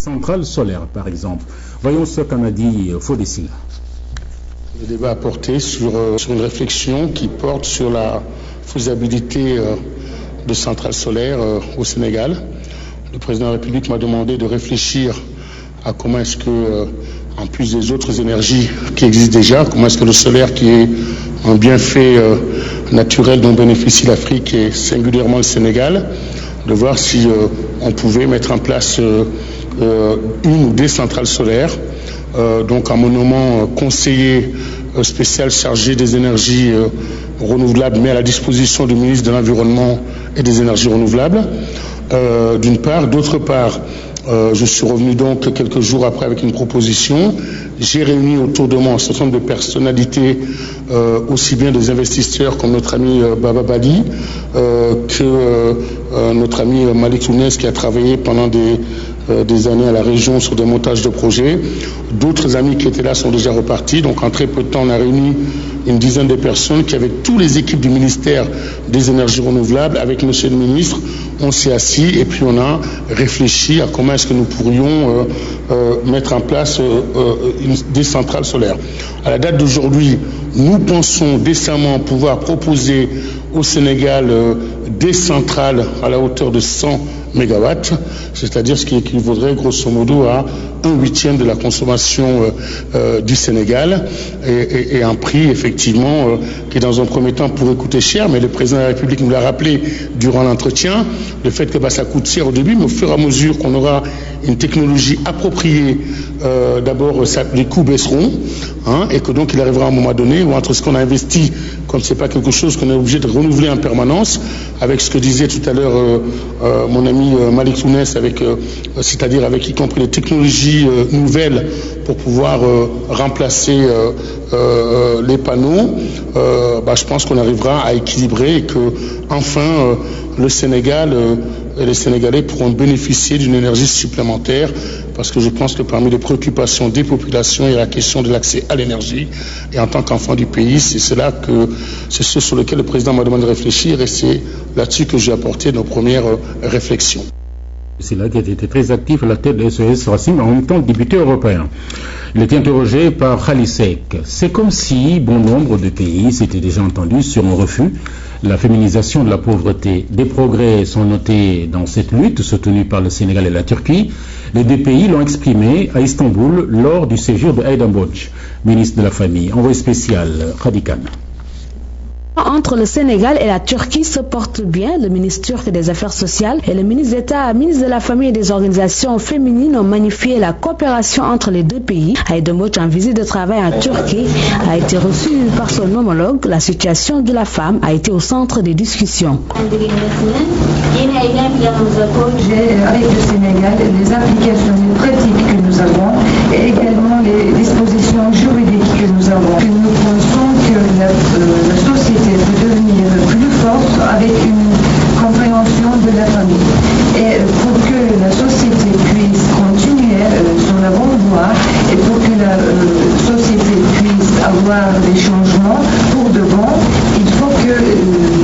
centrales solaires, par exemple. Voyons ce qu'en a dit Fodessila. Le débat a porté sur une réflexion qui porte sur la faisabilité de centrales solaires au Sénégal. Le président de la République m'a demandé de réfléchir à comment est-ce que, en plus des autres énergies qui existent déjà, comment est-ce que le solaire, qui est un bienfait naturel dont bénéficie l'Afrique et singulièrement le Sénégal, de voir si on pouvait mettre en place une ou des centrales solaires, donc en me nommant conseiller spécial chargé des énergies renouvelables, mais à la disposition du ministre de l'Environnement et des énergies renouvelables, d'une part. D'autre part, je suis revenu donc quelques jours après avec une proposition. J'ai réuni autour de moi un certain nombre de personnalités, aussi bien des investisseurs comme notre ami Baba Bali, que notre ami Malik Lounès, qui a travaillé pendant des années à la région sur des montages de projets. D'autres amis qui étaient là sont déjà repartis. Donc en très peu de temps, on a réuni une dizaine de personnes qui, avec toutes les équipes du ministère des énergies renouvelables, avec monsieur le ministre, on s'est assis et puis on a réfléchi à comment est-ce que nous pourrions mettre en place des centrales solaires. À la date d'aujourd'hui, nous pensons décemment pouvoir proposer au Sénégal des centrales à la hauteur de 100 mégawatts, c'est-à-dire ce qui équivaudrait grosso modo à 1/8 de la consommation du Sénégal, et un prix effectivement qui dans un premier temps pourrait coûter cher, mais le président de la République nous l'a rappelé durant l'entretien, le fait que ça coûte cher au début, mais au fur et à mesure qu'on aura une technologie appropriée, d'abord les coûts baisseront, et que donc il arrivera à un moment donné où entre ce qu'on a investi, comme c'est pas quelque chose qu'on est obligé de renouveler en permanence, avec ce que disait tout à l'heure mon ami Malik Lounès, c'est-à-dire avec y compris les technologies nouvelles pour pouvoir remplacer les panneaux, je pense qu'on arrivera à équilibrer et que enfin le Sénégal et les Sénégalais pourront bénéficier d'une énergie supplémentaire, parce que je pense que parmi les préoccupations des populations, il y a la question de l'accès à l'énergie, et en tant qu'enfant du pays, c'est ce sur lequel le président m'a demandé de réfléchir, et c'est là-dessus que j'ai apporté nos premières réflexions. C'est là qu'il a été très actif à la tête de SOS Racine, en même temps député européen. Il était interrogé par Khalisek. C'est comme si bon nombre de pays s'étaient déjà entendus sur un refus, la féminisation de la pauvreté. Des progrès sont notés dans cette lutte soutenue par le Sénégal et la Turquie. Les deux pays l'ont exprimé à Istanbul lors du séjour de Aydin Boc, ministre de la Famille. Envoyé spécial, Khadikan. Entre le Sénégal et la Turquie se porte bien. Le ministre turc des Affaires sociales et le ministre d'État, ministre de la Famille et des organisations féminines ont magnifié la coopération entre les deux pays. Aydin Boc, en visite de travail en Turquie, a été reçu par son homologue. La situation de la femme a été au centre des discussions. Avec le Sénégal, les applications pratiques que nous avons et également les dispositions juridiques que nous avons. Nous pensons que la société peut devenir plus forte avec une compréhension de la famille. Et pour que la société puisse continuer son avant-voie et pour que la société puisse avoir des changements pour de bon, il faut que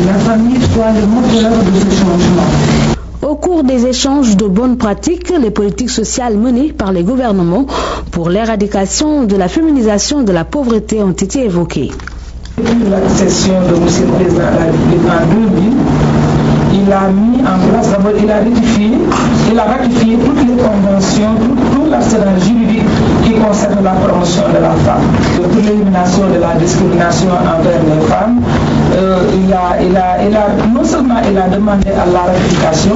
la famille soit le moteur de ce changement. Au cours des échanges de bonnes pratiques, les politiques sociales menées par les gouvernements pour l'éradication de la féminisation de la pauvreté ont été évoquées. Depuis l'accession de M. le Président de la République en 2000, il a mis en place, d'abord il a ratifié toutes les conventions, tout l'arsenal juridique qui concerne la promotion de la femme, pour l'élimination de la discrimination envers les femmes. Non seulement il a demandé à la ratification,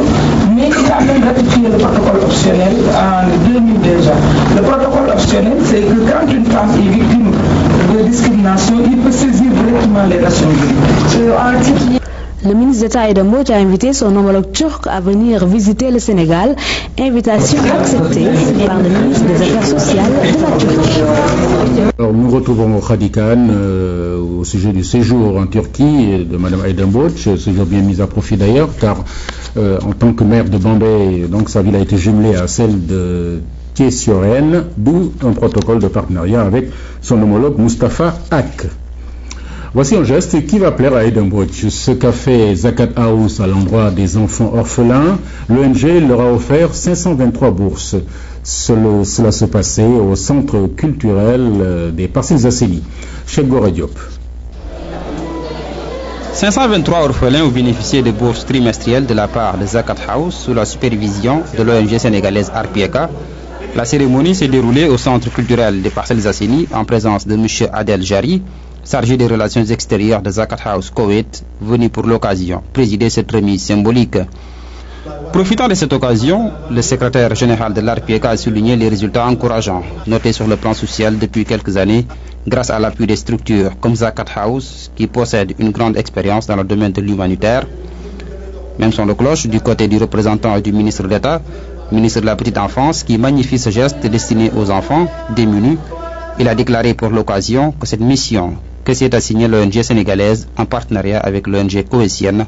mais il a même ratifié le protocole optionnel en 2000 déjà. Le protocole optionnel, c'est que quand une femme est victime de discrimination, il peut saisir directement les Nations Unies. Le ministre d'État Aydin Boc a invité son homologue turc à venir visiter le Sénégal, invitation acceptée par le ministre des Affaires sociales de la Turquie. Alors nous retrouvons Khadikan au sujet du séjour en Turquie de Mme Aydin Boc, séjour bien mis à profit d'ailleurs, car en tant que maire de Bambey, donc sa ville a été jumelée à celle de Thiès-sur-Aisne, d'où un protocole de partenariat avec son homologue Moustapha Ak. Voici un geste qui va plaire à Aydin Boc. Ce qu'a fait Zakat House à l'endroit des enfants orphelins, l'ONG leur a offert 523 bourses. Cela se passait au centre culturel des Parcelles Assainies. Cheikh Goré Diop. 523 orphelins ont bénéficié de bourses trimestrielles de la part de Zakat House sous la supervision de l'ONG sénégalaise RPK. La cérémonie s'est déroulée au centre culturel des Parcelles Assainies en présence de M. Adel Jari, chargé des relations extérieures de Zakat House Koweït, venu pour l'occasion présider cette remise symbolique. Profitant de cette occasion, le secrétaire général de l'RPK a souligné les résultats encourageants notés sur le plan social depuis quelques années grâce à l'appui des structures comme Zakat House qui possèdent une grande expérience dans le domaine de l'humanitaire. Même son de cloche du côté du représentant et du ministre d'État, ministre de la Petite Enfance, qui magnifie ce geste destiné aux enfants démunis. Il a déclaré pour l'occasion que cette mission que s'est assignée l'ONG sénégalaise en partenariat avec l'ONG koweïtienne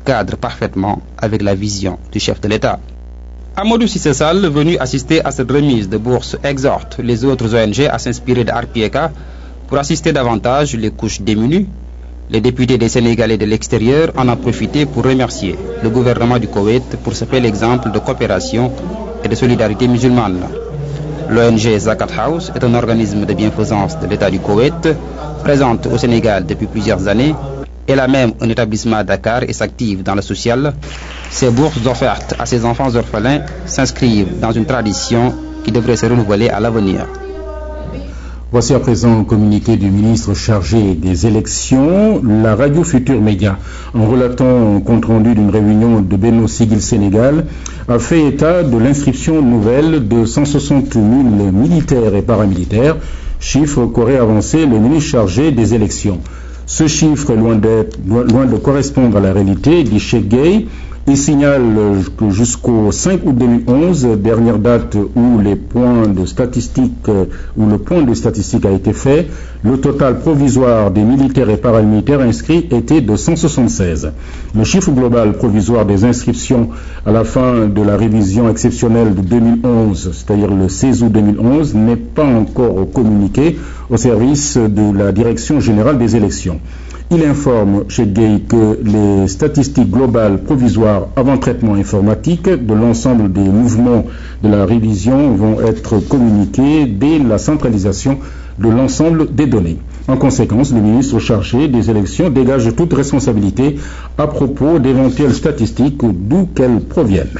cadre parfaitement avec la vision du chef de l'État. Amadou Cissé Sall, venu assister à cette remise de bourse, exhorte les autres ONG à s'inspirer de RPK pour assister davantage les couches démunies. Les députés des Sénégalais de l'extérieur en ont profité pour remercier le gouvernement du Koweït pour ce bel exemple de coopération et de solidarité musulmane. L'ONG Zakat House est un organisme de bienfaisance de l'État du Koweït, présente au Sénégal depuis plusieurs années. Elle a même un établissement à Dakar et s'active dans le social. Ces bourses offertes à ces enfants orphelins s'inscrivent dans une tradition qui devrait se renouveler à l'avenir. Voici à présent un communiqué du ministre chargé des élections. La radio Futur Média, en relatant un compte-rendu d'une réunion de Benno Siggil Sénégal, a fait état de l'inscription nouvelle de 160 000 militaires et paramilitaires, chiffre qu'aurait avancé le ministre chargé des élections. Ce chiffre est loin de correspondre à la réalité, dit Cheikh Gueye. Il signale que jusqu'au 5 août 2011, dernière date où le point de statistique a été fait, le total provisoire des militaires et paramilitaires inscrits était de 176. Le chiffre global provisoire des inscriptions à la fin de la révision exceptionnelle de 2011, c'est-à-dire le 16 août 2011, n'est pas encore communiqué au service de la Direction générale des élections. Il informe Cheikh Gueye que les statistiques globales provisoires avant traitement informatique de l'ensemble des mouvements de la révision vont être communiquées dès la centralisation de l'ensemble des données. En conséquence, le ministre chargé des élections dégage toute responsabilité à propos d'éventuelles statistiques d'où qu'elles proviennent.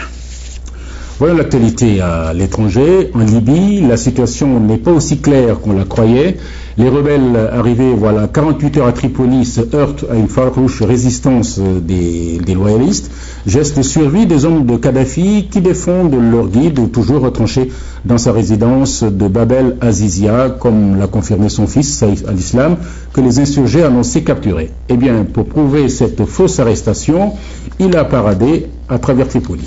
Voilà l'actualité à l'étranger. En Libye, la situation n'est pas aussi claire qu'on la croyait. Les rebelles arrivés 48 heures à Tripoli se heurtent à une farouche résistance des loyalistes. Geste de survie des hommes de Kadhafi qui défendent leur guide toujours retranché dans sa résidence de Bab el-Azizia, comme l'a confirmé son fils Saïf al-Islam, que les insurgés annonçaient capturés. Eh bien, pour prouver cette fausse arrestation, il a paradé à travers Tripoli.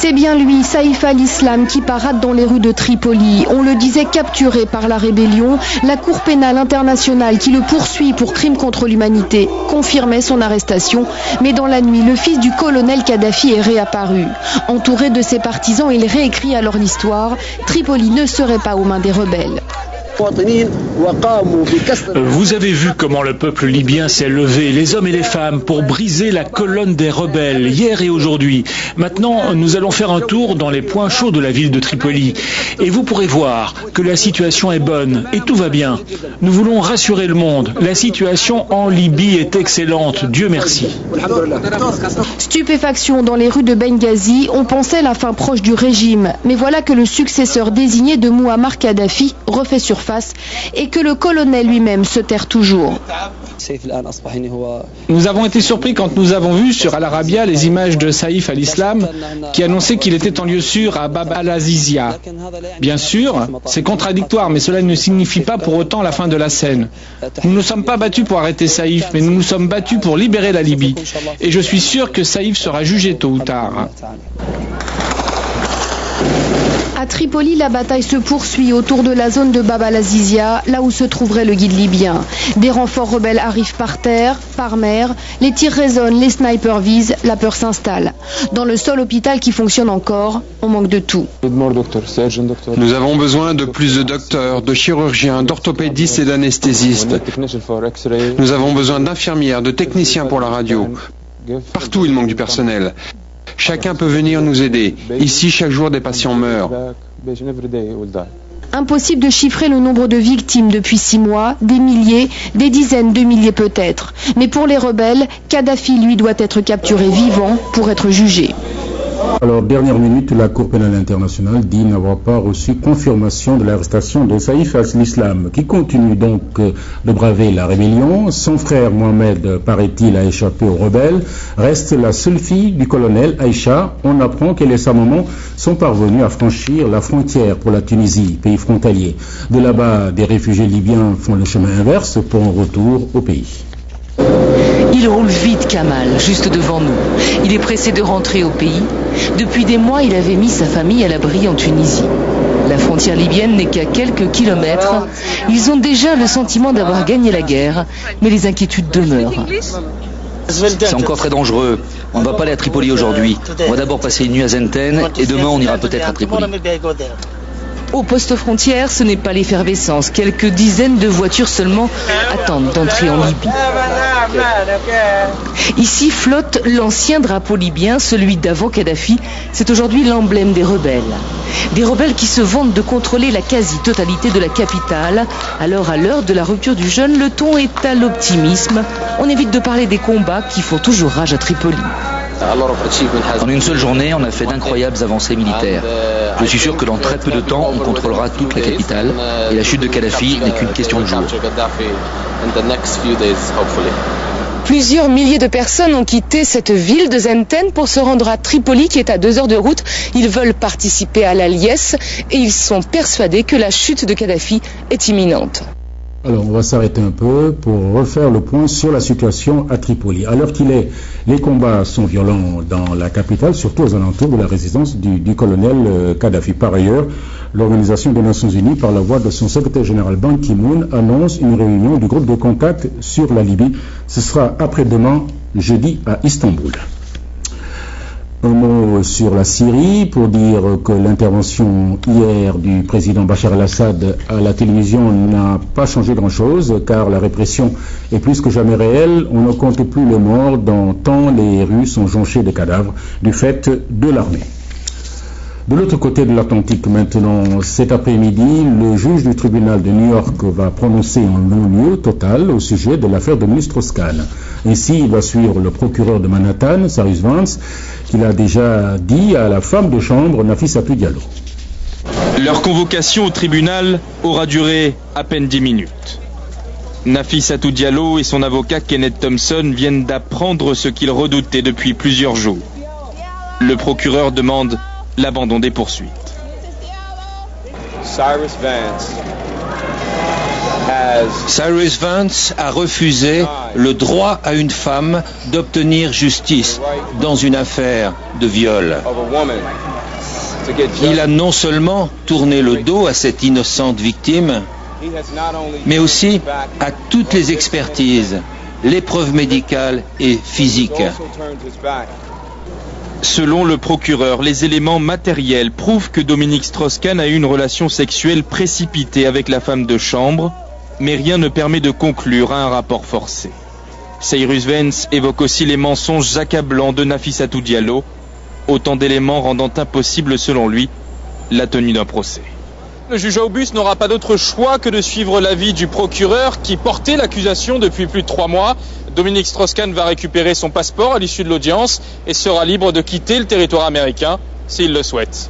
C'est bien lui, Saïf al-Islam, qui parade dans les rues de Tripoli. On le disait capturé par la rébellion. La Cour pénale internationale qui le poursuit pour crime contre l'humanité confirmait son arrestation. Mais dans la nuit, le fils du colonel Kadhafi est réapparu. Entouré de ses partisans, il réécrit alors l'histoire. Tripoli ne serait pas aux mains des rebelles. Vous avez vu comment le peuple libyen s'est levé, les hommes et les femmes, pour briser la colonne des rebelles, hier et aujourd'hui. Maintenant, nous allons faire un tour dans les points chauds de la ville de Tripoli. Et vous pourrez voir que la situation est bonne et tout va bien. Nous voulons rassurer le monde. La situation en Libye est excellente, Dieu merci. Stupéfaction dans les rues de Benghazi, on pensait la fin proche du régime. Mais voilà que le successeur désigné de Mouammar Kadhafi refait surface et que le colonel lui-même se terre toujours. Nous avons été surpris quand nous avons vu sur Al Arabiya les images de Saïf al-Islam qui annonçait qu'il était en lieu sûr à Bab el-Azizia. Bien sûr, c'est contradictoire, mais cela ne signifie pas pour autant la fin de la scène. Nous ne sommes pas battus pour arrêter Saïf, mais nous nous sommes battus pour libérer la Libye. Et je suis sûr que Saïf sera jugé tôt ou tard. À Tripoli, la bataille se poursuit autour de la zone de Bab el-Azizia, là où se trouverait le guide libyen. Des renforts rebelles arrivent par terre, par mer, les tirs résonnent, les snipers visent, la peur s'installe. Dans le seul hôpital qui fonctionne encore, on manque de tout. Nous avons besoin de plus de docteurs, de chirurgiens, d'orthopédistes et d'anesthésistes. Nous avons besoin d'infirmières, de techniciens pour la radio. Partout, il manque du personnel. Chacun peut venir nous aider. Ici, chaque jour, des patients meurent. Impossible de chiffrer le nombre de victimes depuis 6 mois, des milliers, des dizaines de milliers peut-être. Mais pour les rebelles, Kadhafi, lui, doit être capturé vivant pour être jugé. Alors, dernière minute, la Cour pénale internationale dit n'avoir pas reçu confirmation de l'arrestation de Saïf al-Islam, qui continue donc de braver la rébellion. Son frère Mohamed, paraît-il, a échappé aux rebelles. Reste la seule fille du colonel, Aïcha. On apprend qu'elle et sa maman sont parvenus à franchir la frontière pour la Tunisie, pays frontalier. De là-bas, des réfugiés libyens font le chemin inverse pour un retour au pays. Il roule vite, Kamal, juste devant nous. Il est pressé de rentrer au pays. Depuis des mois, il avait mis sa famille à l'abri en Tunisie. La frontière libyenne n'est qu'à quelques kilomètres. Ils ont déjà le sentiment d'avoir gagné la guerre, mais les inquiétudes demeurent. C'est encore très dangereux. On ne va pas aller à Tripoli aujourd'hui. On va d'abord passer une nuit à Zenten et demain on ira peut-être à Tripoli. Au poste frontière, ce n'est pas l'effervescence. Quelques dizaines de voitures seulement attendent d'entrer en Libye. Ici flotte l'ancien drapeau libyen, celui d'avant Kadhafi. C'est aujourd'hui l'emblème des rebelles. Des rebelles qui se vantent de contrôler la quasi-totalité de la capitale. Alors, à l'heure de la rupture du jeûne, le ton est à l'optimisme. On évite de parler des combats qui font toujours rage à Tripoli. En une seule journée, on a fait d'incroyables avancées militaires. Je suis sûr que dans très peu de temps, on contrôlera toute la capitale et la chute de Kadhafi n'est qu'une question de jours. Plusieurs milliers de personnes ont quitté cette ville de Zenten pour se rendre à Tripoli, qui est à 2 heures de route. Ils veulent participer à la liesse et ils sont persuadés que la chute de Kadhafi est imminente. Alors, on va s'arrêter un peu pour refaire le point sur la situation à Tripoli. À l'heure qu'il est, les combats sont violents dans la capitale, surtout aux alentours de la résidence du colonel Kadhafi. Par ailleurs, l'Organisation des Nations Unies, par la voix de son secrétaire général Ban Ki-moon, annonce une réunion du groupe de contact sur la Libye. Ce sera après-demain, jeudi, à Istanbul. Un mot sur la Syrie pour dire que l'intervention hier du président Bachar el-Assad à la télévision n'a pas changé grand-chose car la répression est plus que jamais réelle. On ne compte plus les morts tant les rues sont jonchées de cadavres du fait de l'armée. De l'autre côté de l'Atlantique maintenant, cet après-midi, le juge du tribunal de New York va prononcer un non-lieu total au sujet de l'affaire Dominique Strauss-Kahn. Ainsi, il va suivre le procureur de Manhattan, Cyrus Vance, qu'il a déjà dit à la femme de chambre, Nafissatou Diallo. Leur convocation au tribunal aura duré à peine 10 minutes. Nafissatou Diallo et son avocat Kenneth Thompson viennent d'apprendre ce qu'ils redoutaient depuis plusieurs jours. Le procureur demande l'abandon des poursuites. Cyrus Vance a refusé le droit à une femme d'obtenir justice dans une affaire de viol. Il a non seulement tourné le dos à cette innocente victime, mais aussi à toutes les expertises, les preuves médicales et physiques. Selon le procureur, les éléments matériels prouvent que Dominique Strauss-Kahn a eu une relation sexuelle précipitée avec la femme de chambre, mais rien ne permet de conclure à un rapport forcé. Cyrus Vance évoque aussi les mensonges accablants de Nafissatou Diallo, autant d'éléments rendant impossible, selon lui, la tenue d'un procès. Le juge Aubus n'aura pas d'autre choix que de suivre l'avis du procureur qui portait l'accusation depuis plus de 3 mois. Dominique Strauss-Kahn va récupérer son passeport à l'issue de l'audience et sera libre de quitter le territoire américain s'il le souhaite.